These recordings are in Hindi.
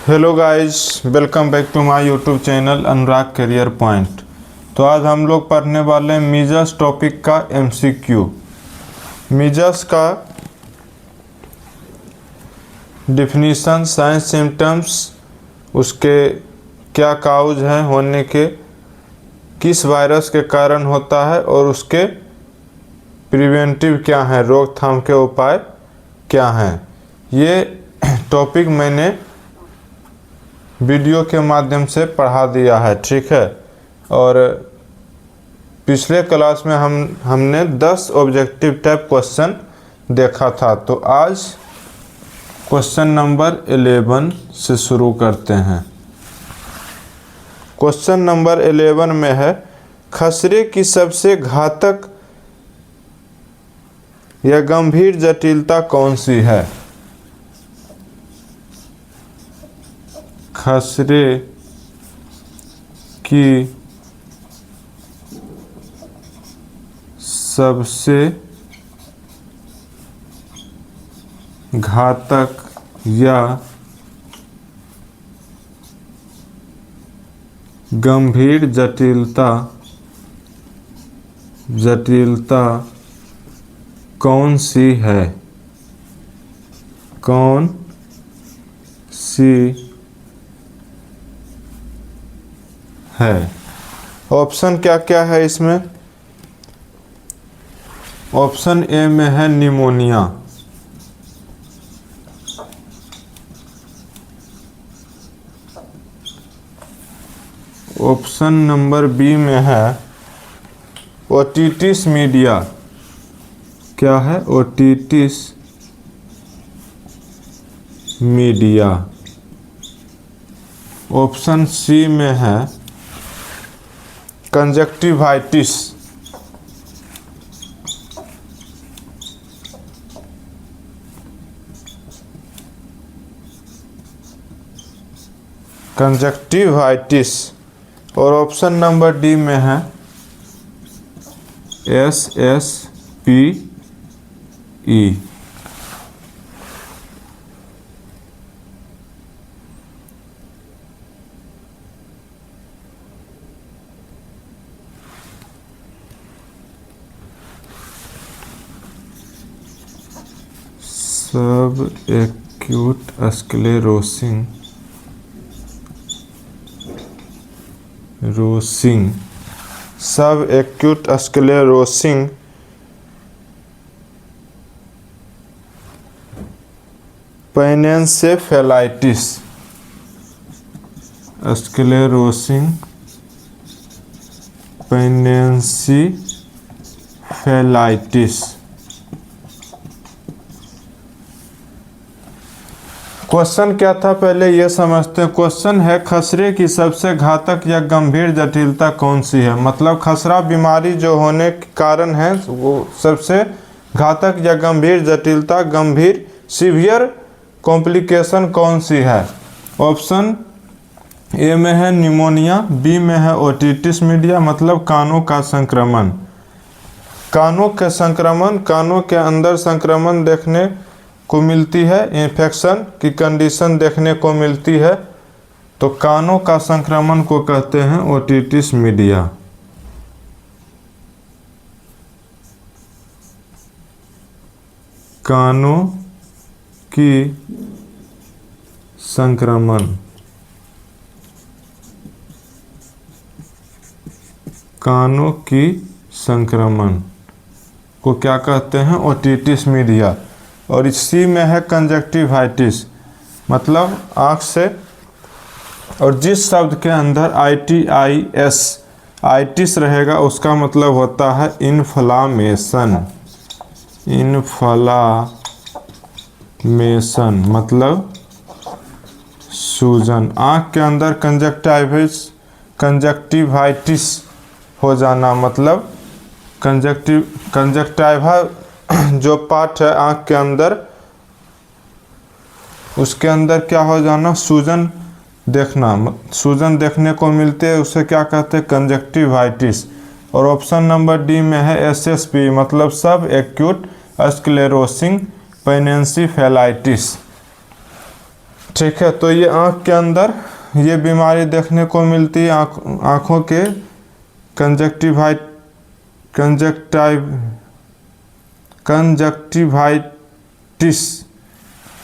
Hello guys, welcome back to my YouTube channel Anurag career point. तो आज हम लोग पढ़ने वाले हैं मीजल्स टॉपिक का एमसीक्यू। मीजल्स का डिफिनीशन, साइंस, सिम्टम्स, उसके क्या काउज हैं होने के, किस वायरस के कारण होता है और उसके प्रिवेंटिव क्या हैं, रोकथाम के उपाय क्या हैं। ये टॉपिक मैंने वीडियो के माध्यम से पढ़ा दिया है, ठीक है। और पिछले क्लास में हमने 10 ऑब्जेक्टिव टाइप क्वेश्चन देखा था। तो आज क्वेश्चन नंबर 11 से शुरू करते हैं। क्वेश्चन नंबर 11 में है, खसरे की सबसे घातक या गंभीर जटिलता कौन सी है। खसरे की सबसे घातक या गंभीर जटिलता कौन सी है, कौन सी है। ऑप्शन क्या क्या है इसमें। ऑप्शन ए में है निमोनिया, ऑप्शन नंबर बी में है ओटिटिस मीडिया। क्या है? Otitis media. ऑप्शन सी में है कंजक्टिवाइटिस। कंजक्टिवाइटिस। और ऑप्शन नंबर डी में है SSPE। सब एक्यूट स्क्लेरोसिंग सब एक्यूट स्क्लेरोसिंग पैनेन्सेफेलाइटिस। स्क्लेरोसिंग पैनेन्सेफेलाइटिस। क्वेश्चन क्या था पहले ये समझते हैं। क्वेश्चन है, खसरे की सबसे घातक या गंभीर जटिलता कौन सी है। मतलब खसरा बीमारी जो होने के कारण है वो सबसे घातक या गंभीर जटिलता, गंभीर सीवियर कॉम्प्लिकेशन कौन सी है। ऑप्शन ए में है निमोनिया, बी में है ओटिटिस मीडिया मतलब कानों का संक्रमण। कानों के संक्रमण, कानों के अंदर संक्रमण देखने को मिलती है, इन्फेक्शन की कंडीशन देखने को मिलती है, तो कानों का संक्रमण को कहते हैं ओटिटिस मीडिया। कानों की संक्रमण, कानों की संक्रमण को क्या कहते हैं? Otitis media. और इसी में है कंजक्टिवाइटिस मतलब आँख से। और जिस शब्द के अंदर ITIS आइटिस रहेगा उसका मतलब होता है इन्फ्लामेशन। इन्फ्लामेशन मतलब सूजन। आँख के अंदर कंजक्टिवाइटिस हो जाना मतलब कंजक्टिवा जो पार्ट है आँख के अंदर, उसके अंदर क्या हो जाना? सूजन देखना, सूजन देखने को मिलते हैं, उसे क्या कहते हैं? कंजक्टिवाइटिस। और ऑप्शन नंबर डी में है SSP मतलब सब एक्यूट स्क्लेरोसिंग पैनेन्सेफेलाइटिस। ठीक है। तो ये आँख के अंदर ये बीमारी देखने को मिलती है, आँखों के कंजक्टिवाइटिस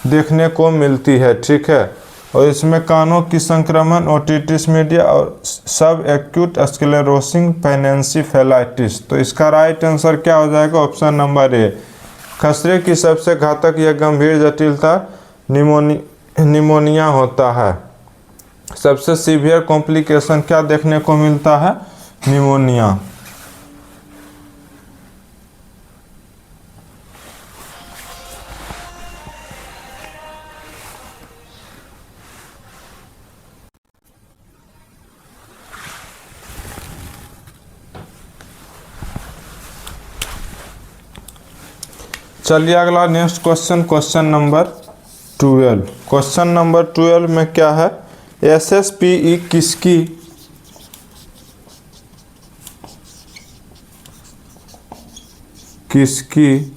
देखने को मिलती है। ठीक है। और इसमें कानों की संक्रमण, ओटिटिस मीडिया और सब एक्यूट स्क्लेरोसिंग पेनिनसिफेलाइटिस। तो इसका राइट आंसर क्या हो जाएगा? Option number A. खसरे की सबसे घातक या गंभीर जटिलता निमोनिया होता है। सबसे सीवियर कॉम्प्लिकेशन क्या देखने को मिलता है? निमोनिया। चलिए अगला next question, question number 12। Question number 12 में क्या है? SSPE किसकी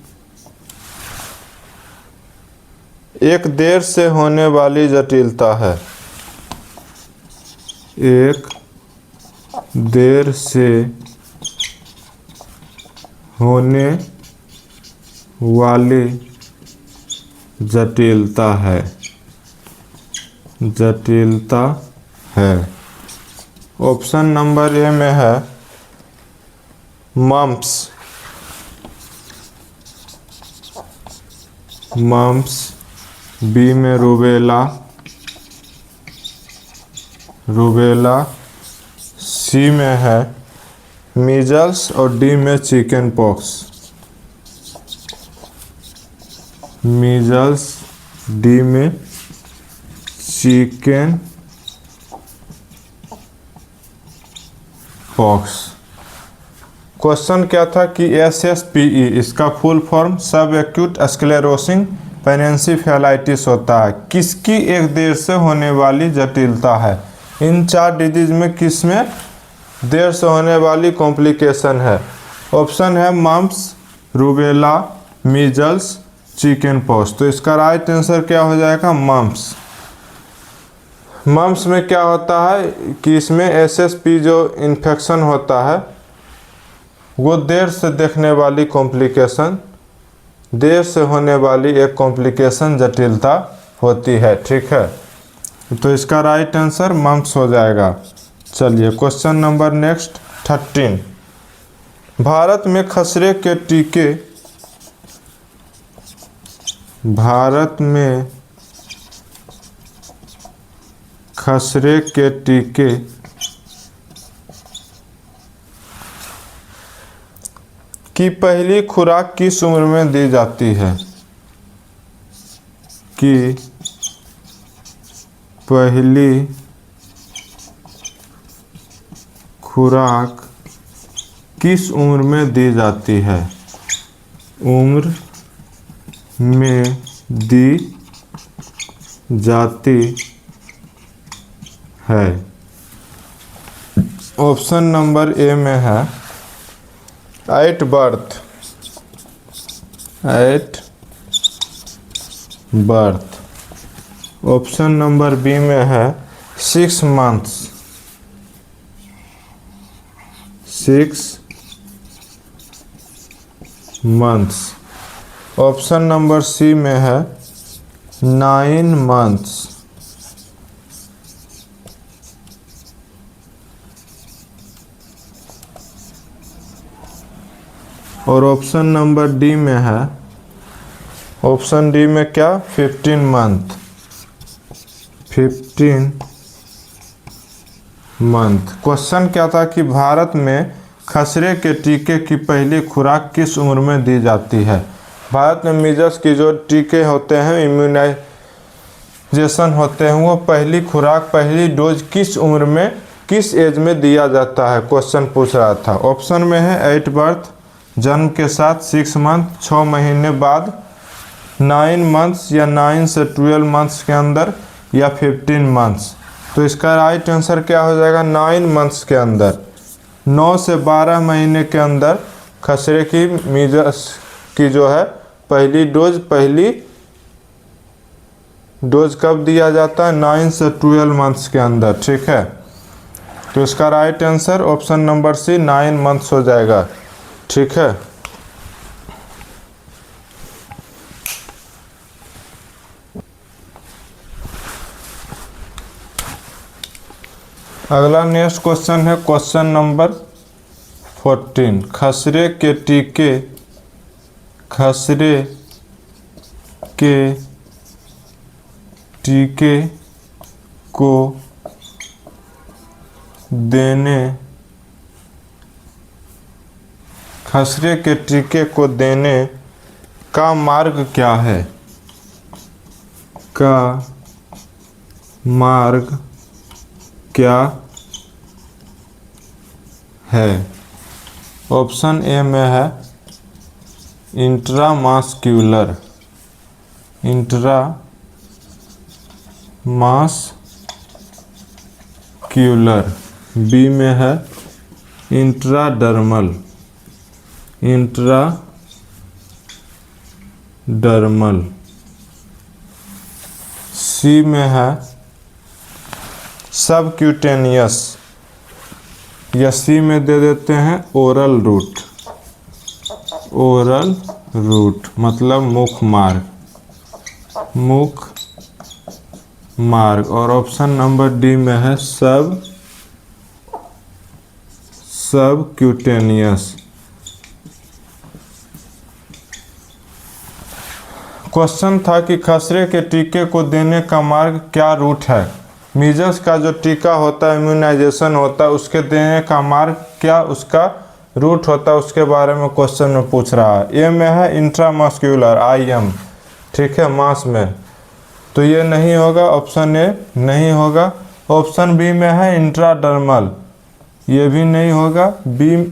एक देर से होने वाली जटिलता है? एक देर से होने वाली जटिलता है। ऑप्शन नंबर ए में है मम्प्स, बी में रूबेला, सी में है मीजल्स और डी में चिकन पॉक्स। मीजल्स, डी में चिकन पॉक्स। क्वेश्चन क्या था कि SSPE इसका फुल फॉर्म सब एक्यूट स्क्लेरोसिंग पेनिनसिफेलाइटिस होता है। किसकी एक देर से होने वाली जटिलता है? इन 4 डिजीज में किस में देर से होने वाली कॉम्प्लिकेशन है? ऑप्शन है mumps, rubella, measles, chicken pox. तो इसका राइट आंसर क्या हो जाएगा? मम्प्स। मम्प्स में क्या होता है कि इसमें SSP जो इन्फेक्शन होता है वो देर से देखने वाली कॉम्प्लिकेशन, देर से होने वाली एक कॉम्प्लिकेशन जटिलता होती है। ठीक है। तो इसका राइट आंसर मम्प्स हो जाएगा। चलिए क्वेश्चन नंबर नेक्स्ट 13। भारत में खसरे के टीके की पहली खुराक किस उम्र में दी जाती है? कि पहली खुराक किस उम्र में दी जाती है? उम्र में दी जाती है। ऑप्शन नंबर ए में है 8 बर्थ। ऑप्शन नंबर बी में है 6 मंथ्स। ऑप्शन नंबर सी में है 9 मंथ्स। और ऑप्शन नंबर डी में है, ऑप्शन डी में क्या? 15 मंथ। क्वेश्चन क्या था कि भारत में खसरे के टीके की पहली खुराक किस उम्र में दी जाती है? भारत में मीजल्स की जो टीके होते हैं, इम्यूनाइजेशन होते हैं, वो पहली खुराक, पहली डोज किस उम्र में, किस एज में दिया जाता है? क्वेश्चन पूछ रहा था। ऑप्शन में है 8 बर्थ, जन्म के साथ 6 मंथ, 6 महीने बाद, 9 मंथ्स या 9 से 12 मंथ्स के अंदर, या 15 मंथ्स। तो इसका राइट आंसर क्या हो जाएगा? 9 मंथ्स के अंदर, 9 से 12 महीने के अंदर खसरे की मीजल्स की जो है पहली डोज, पहली डोज कब दिया जाता है? 9 से 12 मंथ्स के अंदर, ठीक है। तो इसका right answer option number C 9 months हो जाएगा, ठीक है। अगला नेक्स्ट क्वेश्चन है क्वेश्चन नंबर 14। खसरे के टीके को देने का मार्ग क्या है? ऑप्शन ए में है इंट्रामास्क्यूलर, बी में है इंट्राडर्मल, सी में है सबक्यूटेनियस, या सी में दे देते हैं ओरल रूट मतलब मुख मार्ग। और ऑप्शन नंबर डी में है सबक्यूटेनियस। क्वेश्चन था कि खसरे के टीके को देने का मार्ग क्या रूट है? मीजल्स का जो टीका होता है, इम्यूनाइजेशन होता है, उसके देने का मार्ग क्या उसका रूट होता है, उसके बारे में क्वेश्चन में पूछ रहा है। ए में है इंट्रामस्क्यूलर IM, ठीक है, मास में, तो ये नहीं होगा, ऑप्शन ए नहीं होगा। ऑप्शन बी में है इंट्राडर्मल, ये भी नहीं होगा।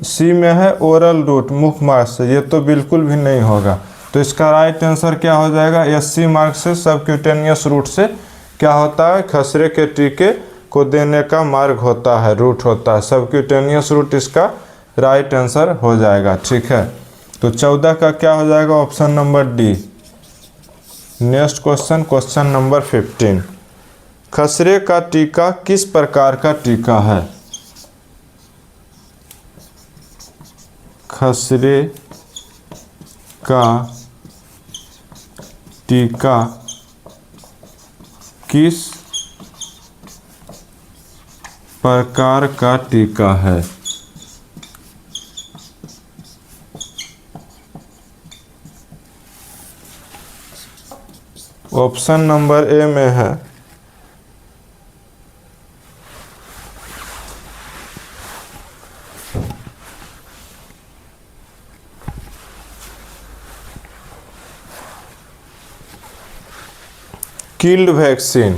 सी में है ओरल रूट मुख मार्ग से, ये तो बिल्कुल भी नहीं होगा। तो इसका राइट आंसर क्या हो जाएगा? SC मार्ग से, सबक्यूटेनियस रूट से क्या होता है? खसरे के टीके को देने का मार्ग होता है, रूट होता है, सबक्यूटेनियस रूट इसका राइट आंसर हो जाएगा, ठीक है। तो 14 का क्या हो जाएगा? Option number D. Next question number 15। खसरे का टीका किस प्रकार का टीका है? खसरे का टीका किस प्रकार का टीका है? ऑप्शन नंबर ए में है किल्ड वैक्सीन,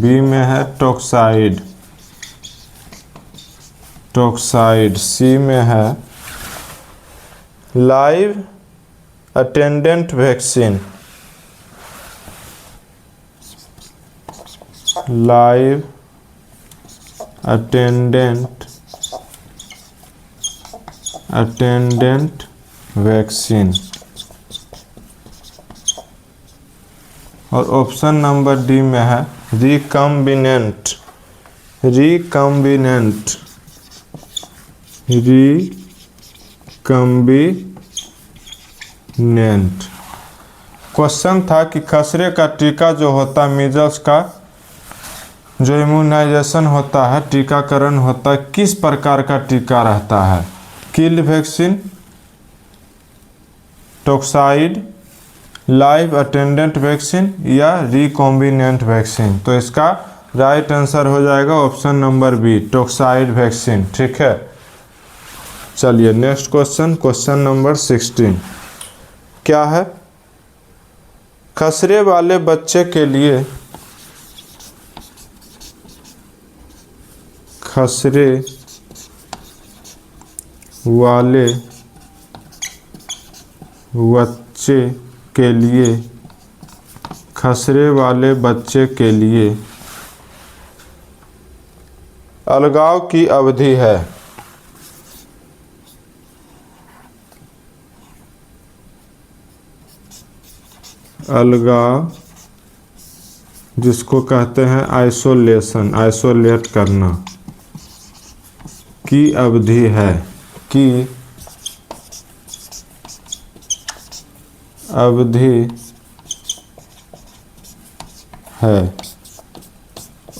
बी में है टॉक्साइड, सी में है live attenuated vaccine, attendant vaccine. और ऑप्शन नंबर डी में है रिकम्बिनेंट, क्वेश्चन था कि खसरे का टीका जो होता है, मीजल्स का जो इम्यूनाइजेशन होता है, टीकाकरण होता है, किस प्रकार का टीका रहता है? Killed vaccine, toxoid, live attenuated vaccine या रिकॉम्बिनेंट वैक्सीन। तो इसका राइट आंसर हो जाएगा option number B, toxoid vaccine, ठीक है। चलिए नेक्स्ट क्वेश्चन नंबर 16 क्या है? खसरे वाले बच्चे के लिए खसरे वाले बच्चे के लिए अलगाव की अवधि है, अलगाव, जिसको कहते हैं आइसोलेशन, आइसोलेट करना की अवधि है, की अवधि है।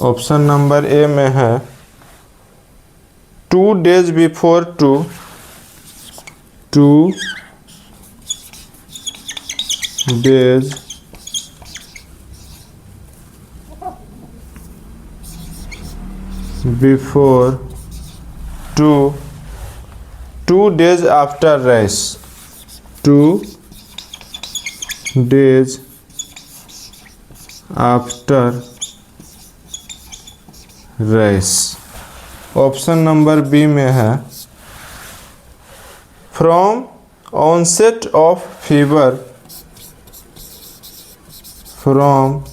ऑप्शन नंबर ए में है 2 days before 2 days before 2 days after race, 2 days after race। Option number B में है from onset of fever, from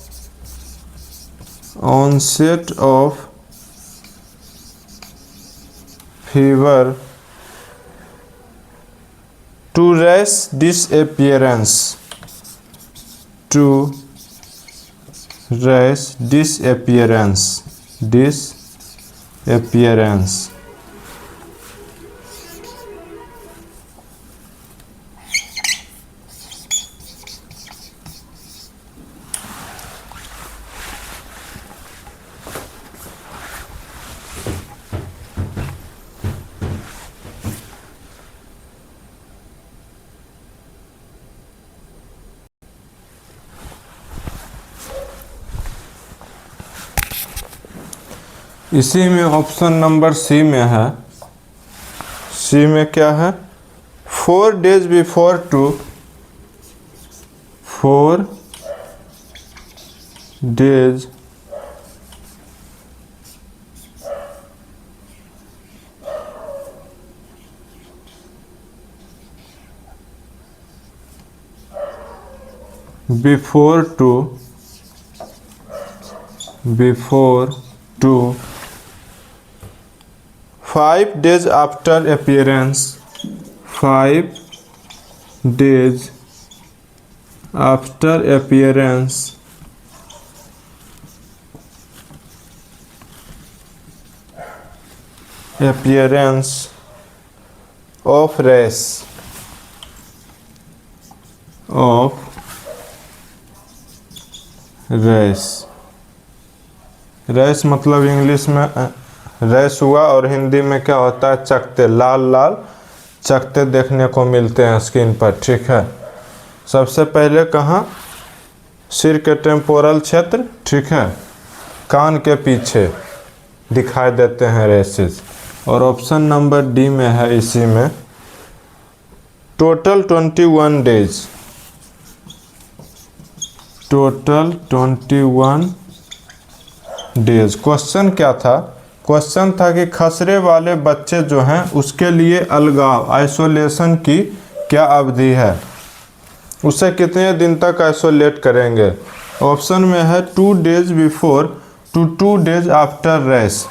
onset of fever to rash disappearance, to rash disappearance, disappearance. इसी में ऑप्शन नंबर सी में है, सी में क्या है 4 days before 2, 4 days before 2 5 days after appearance, 5 days after appearance of race, of rash. Rash मतलब इंग्लिश में रेस हुआ और हिंदी में क्या होता है चकते, लाल लाल चकते देखने को मिलते हैं स्किन पर, ठीक है। सबसे पहले कहाँ सिर के टेम्पोरल क्षेत्र, ठीक है, कान के पीछे दिखाई देते हैं रेसेस। और ऑप्शन नंबर डी में है इसी में total 21 days, total 21 days. Question क्या था, क्वेश्चन था कि खसरे वाले बच्चे जो हैं उसके लिए अलगाव, आइसोलेशन की क्या अवधि है, उसे कितने दिन तक आइसोलेट करेंगे। ऑप्शन में है 2 days before to 2 days after rash,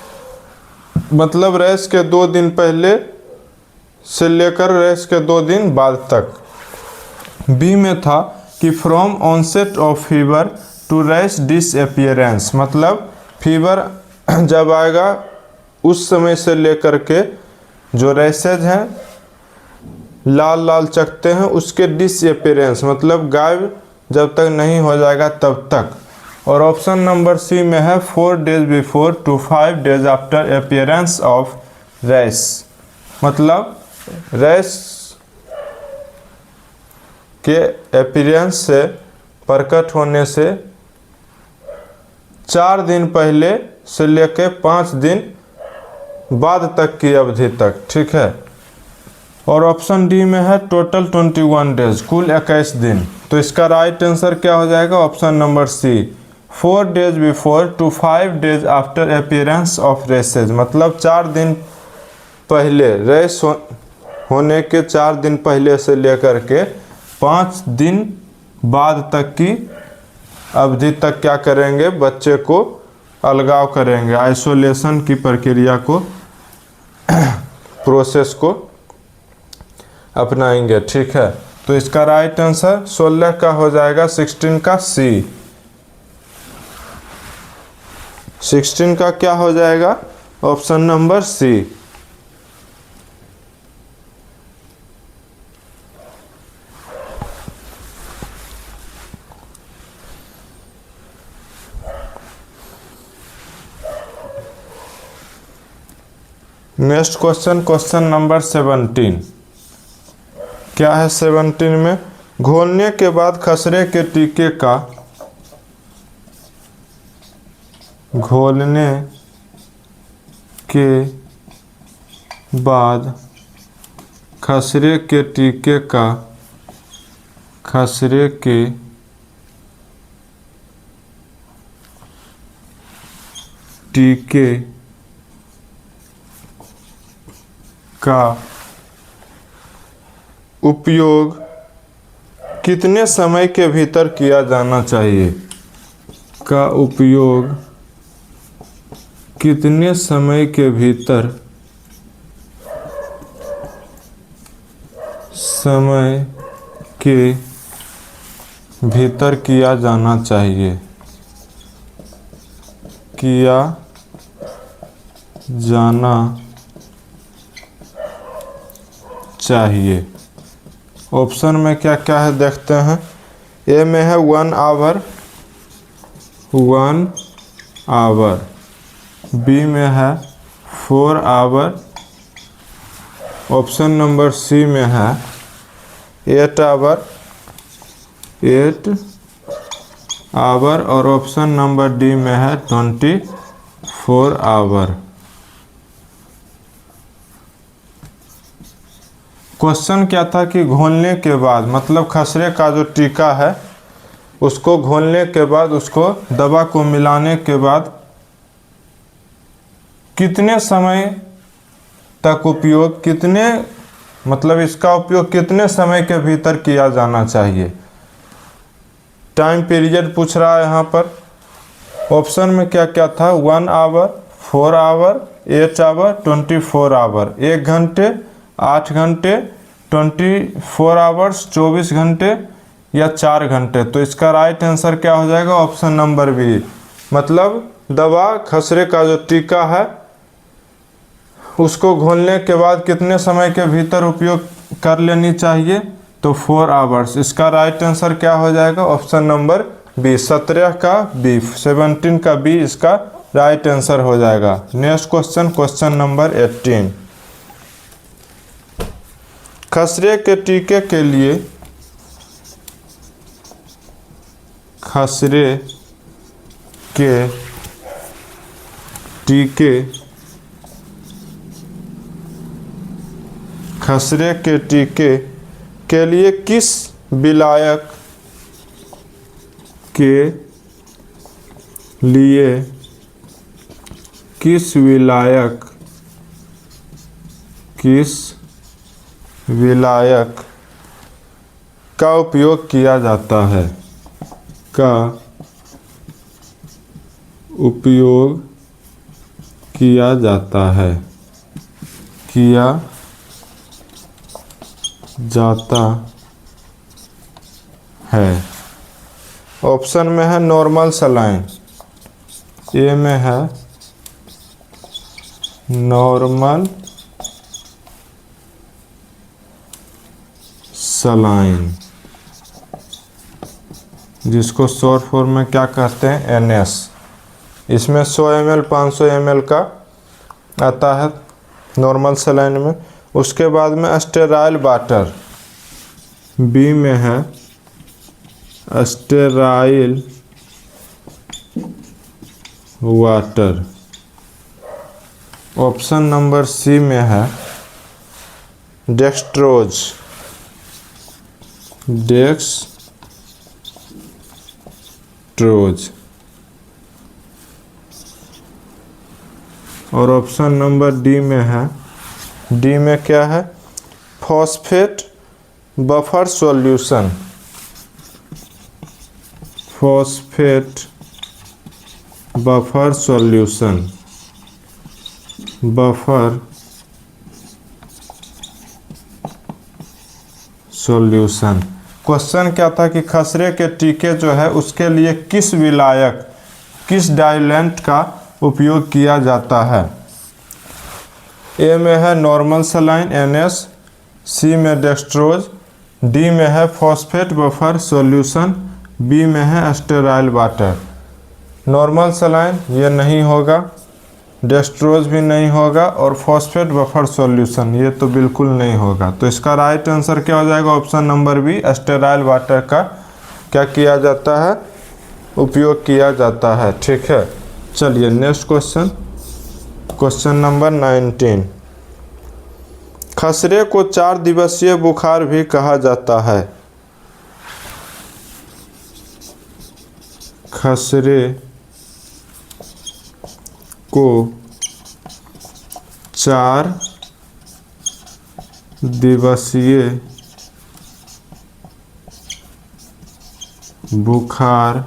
मतलब रेस के 2 दिन पहले से लेकर रेस के 2 दिन बाद तक। बी में था कि from onset of fever to rash disappearance, मतलब फीवर जब आएगा उस समय से लेकर के जो रेसेज हैं लाल लाल चकते हैं उसके डिसअपियरेंस मतलब गायब जब तक नहीं हो जाएगा तब तक। और ऑप्शन नंबर सी में है 4 days before to 5 days after appearance of rash, मतलब रेस के अपीयरेंस से प्रकट होने से 4 दिन पहले से लेकर 5 दिन बाद तक की अवधि तक, ठीक है। और ऑप्शन डी में है टोटल 21 डेज, कुल 21 दिन। तो इसका राइट आंसर क्या हो जाएगा option number C 4 days before to 5 days after appearance of rashes, मतलब 4 दिन पहले रेस होने के 4 दिन पहले से लेकर के 5 दिन बाद तक की अवधि तक क्या करेंगे, बच्चे को अलगाव करेंगे, आइसोलेशन की प्रक्रिया को प्रोसेस को अपनाएंगे, ठीक है। तो तो इसका राइट आंसर 16 का हो जाएगा 16 का सी। 16 का क्या हो जाएगा? Option number C. Next question, question number 17। क्या है 17 में? घोलने के बाद खसरे के टीके का, घोलने के बाद खसरे के टीके का, खसरे के टीके का उपयोग कितने समय के भीतर किया जाना चाहिए? का उपयोग कितने समय के भीतर, समय के भीतर किया जाना चाहिए, किया जाना चाहिए? ऑप्शन में क्या क्या है देखते हैं। ए में है 1 आवर, 1 आवर। बी में है 4 आवर। ऑप्शन नंबर सी में है 8 आवर, 8 आवर। और ऑप्शन नंबर डी में है 24 आवर। क्वेश्चन क्या था कि घोलने के बाद, मतलब खसरे का जो टीका है उसको घोलने के बाद, उसको दवा को मिलाने के बाद कितने समय तक उपयोग, कितने, मतलब इसका उपयोग कितने समय के भीतर किया जाना चाहिए? टाइम पीरियड पूछ रहा है यहाँ पर। ऑप्शन में क्या क्या था? 1 आवर, 4 आवर, 8 आवर, 24 आवर। 1 घंटे, 8 घंटे, 24 आवर्स, 24 घंटे या 4 घंटे। तो इसका राइट आंसर क्या हो जाएगा? Option number B. मतलब दवा, खसरे का जो टीका है उसको घोलने के बाद कितने समय के भीतर उपयोग कर लेनी चाहिए? तो 4 आवर्स। इसका राइट आंसर क्या हो जाएगा? Option number B. 17 का बी, 17 का बी इसका राइट आंसर हो जाएगा। Next question, question number 18। खसरे के टीके के लिए, खसरे के टीके, खसरे के टीके के लिए किस विलायक के लिए, किस विलायक, किस विलायक का उपयोग किया जाता है, का उपयोग किया जाता है, किया जाता है? ऑप्शन में है नॉर्मल सलाइन, ए में है नॉर्मल सलाइन, जिसको शॉर्ट फॉर्म में क्या कहते हैं? एनएस। इसमें 100 ml 500 ml का आता है नॉर्मल सलाइन में। उसके बाद में स्टेराइल वाटर, बी में है sterile water. Option number C में है डेक्सट्रोज, डेक्सट्रोज। और ऑप्शन नंबर डी में है, डी में क्या है? Phosphate buffer solution, phosphate buffer solution, buffer solution. Question क्या था कि खसरे के टीके जो है उसके लिए किस विलायक, किस डाइल्यूएंट का उपयोग किया जाता है। ए में है नॉर्मल सलाइन NS, सी में डेक्सट्रोज, डी में है फॉस्फेट बफर सॉल्यूशन, बी में है स्टेराइल वाटर। नॉर्मल सलाइन ये नहीं होगा, डेक्सट्रोज भी नहीं होगा और फॉस्फेट बफर सॉल्यूशन ये तो बिल्कुल नहीं होगा। तो इसका राइट आंसर क्या हो जाएगा, option number B, sterile water का क्या किया जाता है, उपयोग किया जाता है। ठीक है, चलिए नेक्स्ट क्वेश्चन, क्वेश्चन नंबर 19। खसरे को 4 दिवसीय बुखार भी कहा जाता है। खसरे को 4 दिवसीय बुखार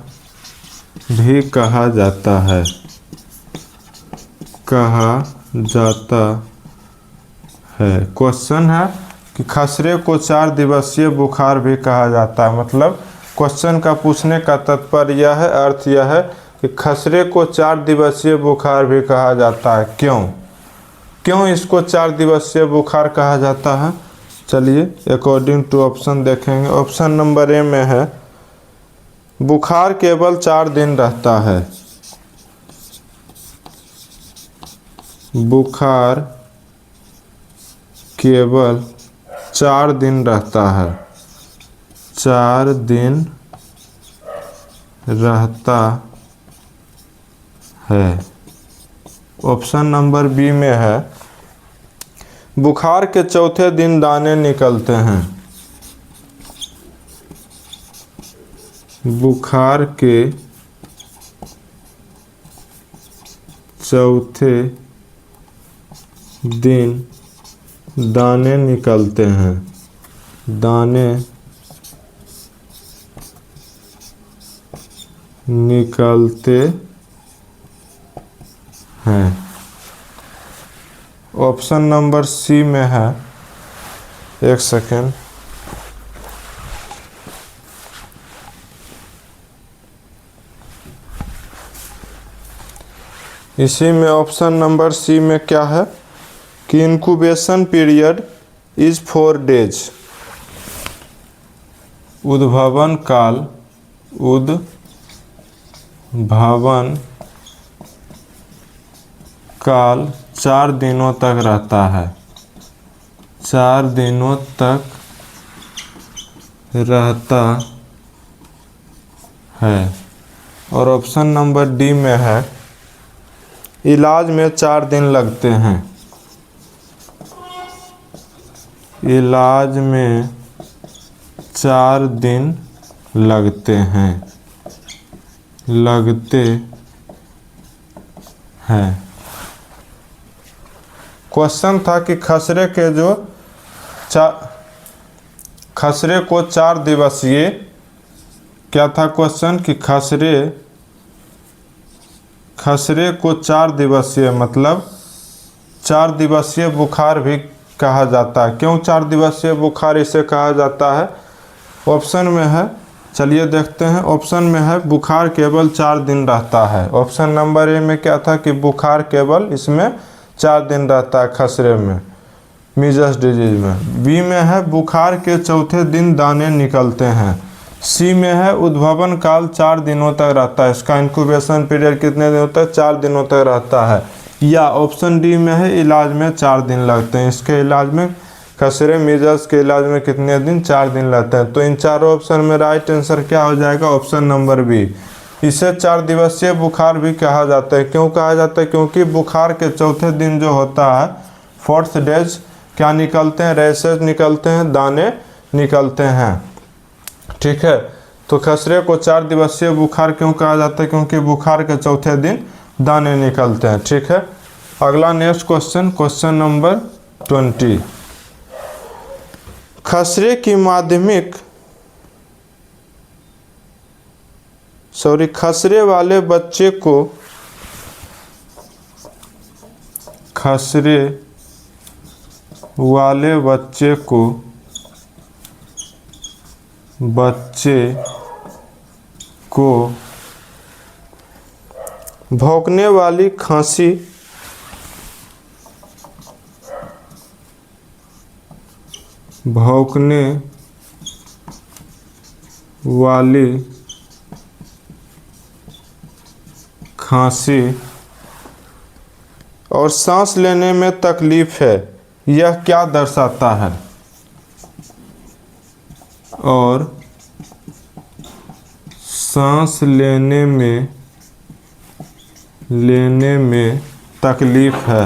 भी कहा जाता है, क्वेश्चन है कि खसरे को 4 दिवसीय बुखार भी कहा जाता है। मतलब क्वेश्चन का पूछने का तात्पर्य यह है, अर्थ यह है कि खसरे को 4 दिवसीय बुखार भी कहा जाता है। क्यों इसको 4 दिवसीय बुखार कहा जाता है, चलिए अकॉर्डिंग टू ऑप्शन देखेंगे। ऑप्शन नंबर ए में है बुखार केवल 4 दिन रहता है। बुखार केवल 4 दिन रहता है, 4 दिन रहता है। ऑप्शन नंबर बी में है बुखार के चौथे दिन दाने निकलते हैं। बुखार के चौथे दिन दाने निकलते हैं, दाने निकलते हैं। ऑप्शन नंबर सी में है, एक सेकेंड, इसी में ऑप्शन नंबर सी में क्या है कि इंक्यूबेशन पीरियड इज 4 डेज। उद्भवन काल 4 दिनों तक रहता है, 4 दिनों तक रहता है। और ऑप्शन नंबर डी में है इलाज में 4 दिन लगते हैं, इलाज में 4 दिन लगते हैं, क्वेश्चन था कि खसरे को 4 दिवसीय क्या था क्वेश्चन कि खसरे को 4 दिवसीय मतलब 4 दिवसीय बुखार भी कहा जाता है। क्यों 4 दिवसीय बुखार इसे कहा जाता है, ऑप्शन में है, चलिए देखते हैं। ऑप्शन में है बुखार केवल 4 दिन रहता है। ऑप्शन नंबर ए में क्या था कि बुखार केवल इसमें 4 दिन रहता है खसरे में, मीजल्स डिजीज में। बी में है बुखार के चौथे दिन दाने निकलते हैं। सी में है उद्भवन काल 4 दिनों तक रहता है, इसका इंक्यूबेशन पीरियड कितने दिन होता है, 4 दिनों तक रहता है। या ऑप्शन डी में है इलाज में 4 दिन लगते हैं, इसके इलाज में खसरे मीजल्स के इलाज में कितने दिन, 4 दिन लगते हैं। तो इन चारों ऑप्शन में राइट आंसर क्या हो जाएगा, ऑप्शन नंबर बी। इसे 4 दिवसीय बुखार भी कहा जाता है। क्यों कहा जाता है, क्योंकि बुखार के चौथे दिन जो होता है 4th डेज क्या निकलते हैं, रैशेज निकलते हैं, दाने निकलते हैं। ठीक है, तो खसरे को 4 दिवसीय बुखार क्यों कहा जाता है, क्योंकि बुखार के चौथे दिन दाने निकलते हैं। ठीक है, अगला नेक्स्ट क्वेश्चन, क्वेश्चन नंबर 20। खसरे वाले बच्चे को बच्चे को भौंकने वाली खांसी भौंकने वाली खांसी और सांस लेने में तकलीफ है, यह क्या दर्शाता है? और सांस लेने में तकलीफ है,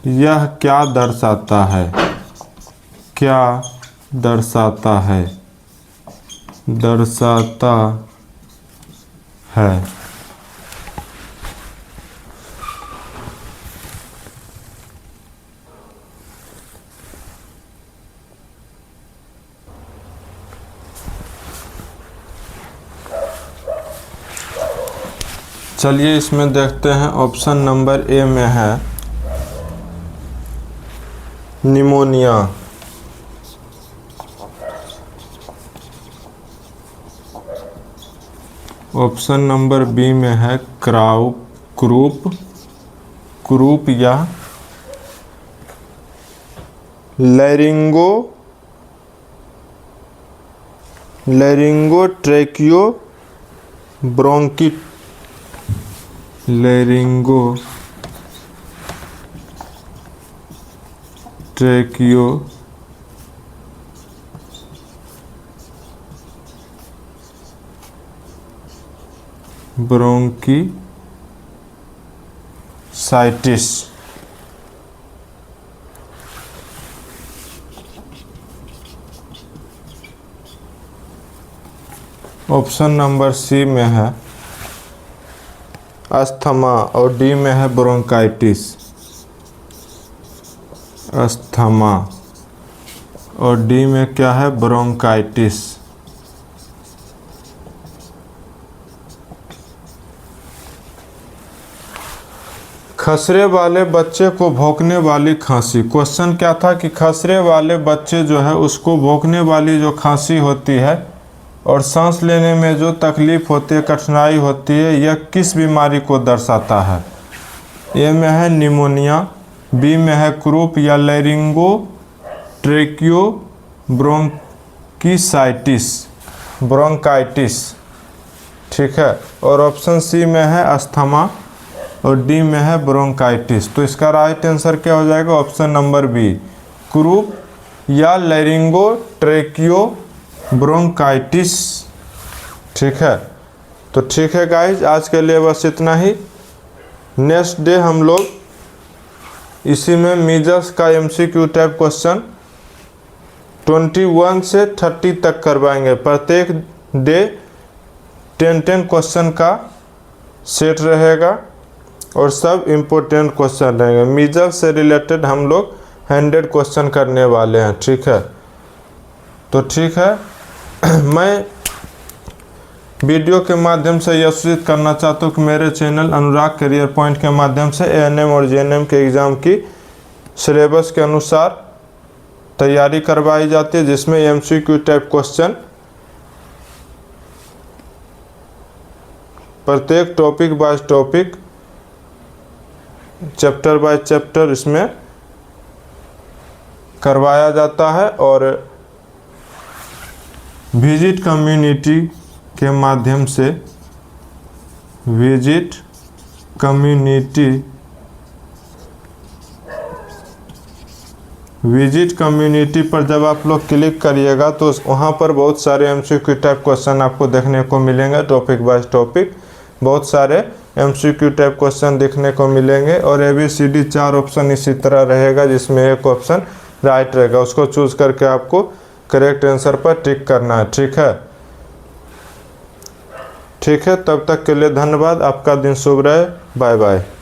यह क्या दर्शाता है? दर्शाता है। चलिए इसमें देखते हैं। ऑप्शन नंबर ए में है निमोनिया। ऑप्शन नंबर बी में है क्रूप या लैरिंगोट्रैकियो ब्रोंकीसाइटिस। ऑप्शन नंबर सी में है अस्थमा और डी में है ब्रोंकाइटिस। अस्थमा और डी में क्या है? ब्रोंकाइटिस। खसरे वाले बच्चे को भौंकने वाली खांसी। क्वेश्चन क्या था कि खसरे वाले बच्चे जो है उसको भौंकने वाली जो खांसी होती है और सांस लेने में जो तकलीफ होती है, कठिनाई होती है, यह किस बीमारी को दर्शाता है? ए में है निमोनिया, बी में है क्रूप या लैरिंगोट्रैकियो ब्रोंकाइटिस। ठीक है। और ऑप्शन सी में है अस्थमा और डी में है ब्रोंकाइटिस। तो इसका राइट आंसर क्या हो जाएगा? ऑप्शन नंबर बी, क्रूप या लैरिंगोट्रैकियो ब्रोंकाइटिस। ठीक है। तो ठीक है गाइज, आज के लिए बस इतना ही। नेक्स्ट डे हम लोग इसी में मीजल्स का एमसीक्यू टाइप क्वेश्चन 21 से 30 तक करवाएंगे। प्रत्येक डे 10 क्वेश्चन का सेट रहेगा और सब इम्पोर्टेंट क्वेश्चन रहेंगे। मीजल्स से रिलेटेड हम लोग 100 क्वेश्चन करने वाले हैं। ठीक है। तो ठीक है, मैं वीडियो के माध्यम से यह सूचित करना चाहता हूँ कि मेरे चैनल अनुराग करियर पॉइंट के माध्यम से एएनएम और जेएनएम के एग्ज़ाम की सिलेबस के अनुसार तैयारी करवाई जाती है, जिसमें एमसीक्यू टाइप क्वेश्चन प्रत्येक topic by topic, chapter by chapter इसमें करवाया जाता है। और विजिट कम्युनिटी के माध्यम से विजिट कम्युनिटी पर जब आप लोग क्लिक करिएगा तो वहाँ पर बहुत सारे एमसीक्यू टाइप क्वेश्चन आपको देखने को मिलेंगे। टॉपिक बाय टॉपिक बहुत सारे एमसीक्यू टाइप क्वेश्चन देखने को मिलेंगे। और ABCD 4 ऑप्शन इसी तरह रहेगा, जिसमें एक ऑप्शन राइट रहेगा, उसको चूज करके आपको करेक्ट आंसर पर टिक करना है। ठीक है। ठीक है, तब तक के लिए धन्यवाद। आपका दिन शुभ रहे। Bye bye.